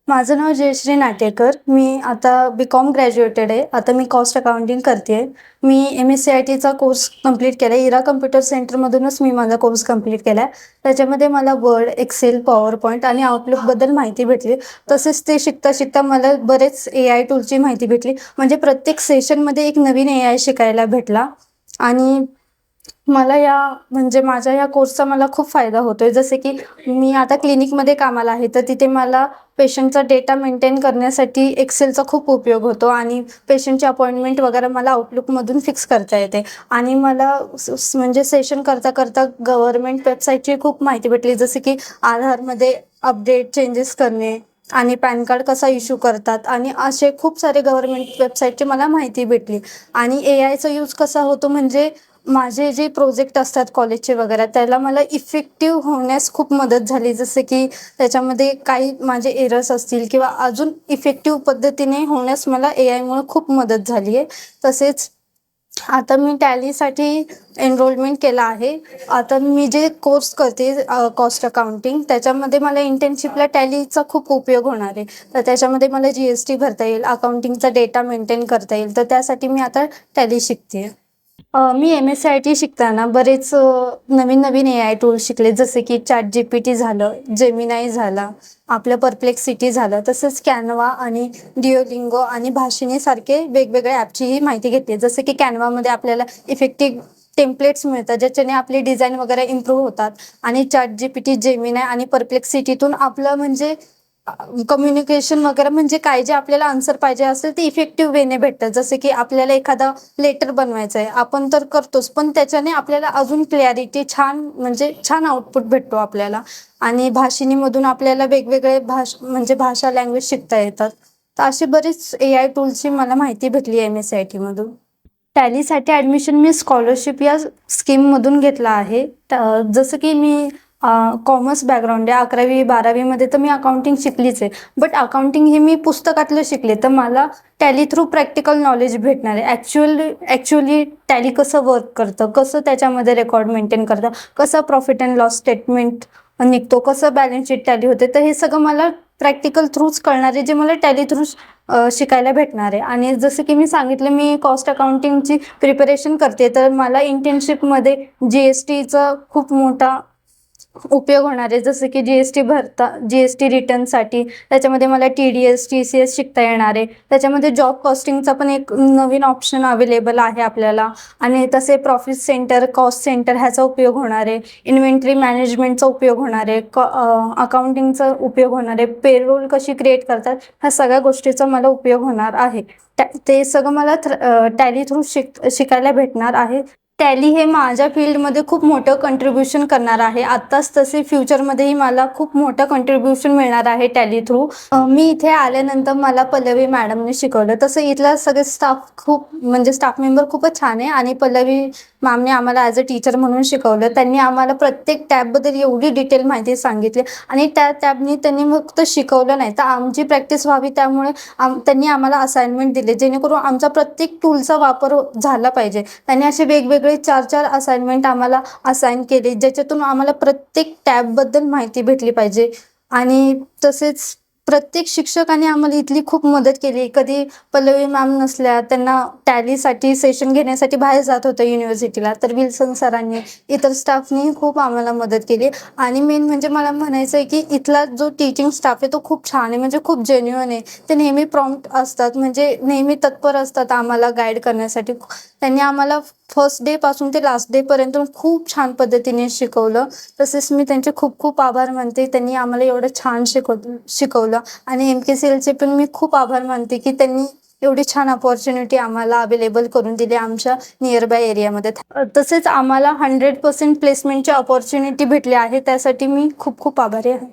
माझं नाव जयश्री नाटेकर. मी आता BCom graduated आहे. आता मी कॉस्ट अकाउंटिंग करते आहे. मी MSCITचा कोर्स कंप्लीट केला आहे. इरा कम्प्युटर सेंटरमधूनच मी माझा कोर्स कंप्लीट केला आहे. त्याच्यामध्ये मला वर्ड, एक्सेल, पॉवर पॉईंट आणि आउटलुकबद्दल माहिती भेटली. तसेच ते शिकता शिकता मला बरेच AI टूलची माहिती भेटली. म्हणजे प्रत्येक सेशनमध्ये एक नवीन AI शिकायला भेटला आणि मला माझ्या या कोर्सचा मला खूप फायदा होतोय. जसे की मी आता क्लिनिकमध्ये कामाला आहे, तर तिथे मला पेशंटचा डेटा मेंटेन करण्यासाठी एक्सेलचा खूप उपयोग होतो आणि पेशंटची अपॉइंटमेंट वगैरे मला आउटलुकमधून फिक्स करता येते. आणि मला म्हणजे सेशन करता करता गव्हर्नमेंट वेबसाईटची खूप माहिती भेटली. जसे की आधारमध्ये अपडेट चेंजेस करणे आणि पॅन कार्ड कसा इश्यू करतात आणि असे खूप सारे गव्हर्नमेंट वेबसाईटची मला माहिती भेटली. आणि AIचा यूज कसा होतो म्हणजे माझे जे प्रोजेक्ट असतात कॉलेजचे वगैरे, त्याला मला इफेक्टिव्ह होण्यास खूप मदत झाली. जसे की त्याच्यामध्ये काही माझे एरर्स असतील किंवा अजून इफेक्टिव्ह पद्धतीने होण्यास मला AIमुळे खूप मदत झाली आहे. तसेच आता मी टॅलीसाठी एनरोलमेंट केला आहे. आता मी जे कोर्स करते कॉस्ट अकाउंटिंग, त्याच्यामध्ये मला इंटर्नशिपला टॅलीचा खूप उपयोग होणार आहे. तर त्याच्यामध्ये मला GST भरता येईल, अकाउंटिंगचा डेटा मेंटेन करता येईल. तर त्यासाठी मी आता टॅली शिकते. मी MSCIT शिकताना बरेच नवीन AI टूल्स शिकले. जसे की ChatGPT झालं, जेमिनाई झाला, आपलं परप्लेक्सिटी झालं, तसंच कॅनवा आणि डिओलिंगो आणि भाषिणी सारखे वेगवेगळ्या ॲपचीही माहिती घेतली. जसे की कॅनवामध्ये आपल्याला इफेक्टिव्ह टेम्पलेट्स मिळतात, ज्याच्याने आपली डिझाईन वगैरे इम्प्रूव्ह होतात. आणि ChatGPT, जेमिनाई आणि परप्लेक्सिटीतून आपलं म्हणजे कम्युनिकेशन वगैरे म्हणजे काय जे आपल्याला आन्सर पाहिजे असेल ते इफेक्टिव्ह वेने भेटतं. जसे की आपल्याला एखादा लेटर बनवायचा आहे, आपण तर करतोच, पण त्याच्याने आपल्याला अजून क्लॅरिटी छान आउटपुट भेटतो आपल्याला. आणि भाषिणीमधून आपल्याला वेगवेगळे भाषा लँग्वेज शिकता येतात. तर अशी बरीच AI टूल्सची मला माहिती भेटली MSCIT मधून. टॅलीसाठी ॲडमिशन मी स्कॉलरशिप या स्कीममधून घेतला आहे. जसं की मी कॉमर्स बॅकग्राऊंड आहे. 11वी-12वीमध्ये तर मी अकाउंटिंग शिकलीच आहे. बट अकाउंटिंग हे मी पुस्तकातलं शिकले, तर मला टॅली थ्रू प्रॅक्टिकल नॉलेज भेटणार आहे. ॲक्च्युअली टॅली कसं वर्क करतं, कसं त्याच्यामध्ये रेकॉर्ड मेंटेन करतं, कसं प्रॉफिट अँड लॉस स्टेटमेंट निघतो, कसं बॅलन्स शीट टॅली होते. तर हे सगळं मला प्रॅक्टिकल थ्रूच कळणार आहे, जे मला टॅली थ्रू शिकायला भेटणार आहे. आणि जसं की मी सांगितलं, मी कॉस्ट अकाउंटिंगची प्रिपरेशन करते, तर मला इंटर्नशिपमध्ये GSTचा खूप मोठा उपयोग होणार आहे. जसं की GST रिटर्नसाठी त्याच्यामध्ये मला TDS, TCS शिकता येणार आहे. त्याच्यामध्ये जॉब कॉस्टिंगचा पण एक नवीन ऑप्शन अवेलेबल आहे आपल्याला. आणि तसे प्रॉफिट सेंटर, कॉस्ट सेंटर ह्याचा उपयोग होणार आहे. इन्व्हेंटरी मॅनेजमेंटचा उपयोग होणार आहे. अकाउंटिंगचा उपयोग होणार आहे. पेरोल कशी क्रिएट करतात, ह्या सगळ्या गोष्टीचा मला उपयोग होणार आहे. ते सगळं मला टॅली थ्रू शिकायला भेटणार आहे. टॅली हे माझ्या फील्डमध्ये खूप मोठं कंट्रीब्युशन करणार आहे. आत्ताच तसे फ्युचरमध्येही मला खूप मोठं कंट्रीब्युशन मिळणार आहे टॅली थ्रू. मी इथे आल्यानंतर मला पल्लवी मॅडमने शिकवलं. तसं इथला सगळे स्टाफ मेंबर खूपच छान आहे. आणि पल्लवी मॅमने आम्हाला ॲज अ टीचर म्हणून शिकवलं. त्यांनी आम्हाला प्रत्येक टॅबबद्दल एवढी डिटेल माहिती सांगितली आणि त्या टॅबनी त्यांनी फक्त शिकवलं नाही, तर आमची प्रॅक्टिस व्हावी, त्यामुळे त्यांनी आम्हाला असाइनमेंट दिले, जेणेकरून आमचा प्रत्येक टूलचा वापर झाला पाहिजे. त्यांनी असे वेगवेगळे 4-4 असाइनमेंट आम्हाला असाइन केले, ज्याच्यातून आम्हाला प्रत्येक टॅबबद्दल माहिती भेटली पाहिजे. आणि तसेच प्रत्येक शिक्षकाने आम्हाला इथली खूप मदत केली. कधी पल्लवी मॅम नसल्या, त्यांना टॅलीसाठी सेशन घेण्यासाठी बाहेर जात होतं युनिव्हर्सिटीला, तर विल्सन सरांनी, इतर स्टाफनी खूप आम्हाला मदत केली. आणि मेन म्हणजे मला म्हणायचं आहे की इथला जो टीचिंग स्टाफ आहे तो खूप छान आहे, म्हणजे खूप जेन्युइन आहे. ते नेहमी प्रॉम्प्ट असतात, म्हणजे नेहमी तत्पर असतात आम्हाला गाईड करण्यासाठी. त्यांनी आम्हाला फर्स्ट डे पासून ते लास्ट डे पर्यंत खूप छान पद्धतीने शिकवलं. तसेच मी त्यांचे खूप खूप आभार मानते. त्यांनी आम्हाला एवढं छान शिकवलं. आणि MKCLचे पण मी खूप आभार मानते की त्यांनी एवढी छान अपॉर्च्युनिटी आम्हाला अवेलेबल करून दिली आमच्या नियर बाय एरियामध्ये. तसेच आम्हाला 100% प्लेसमेंटची अपॉर्च्युनिटी भेटली आहे, त्यासाठी मी खूप खूप आभारी आहे.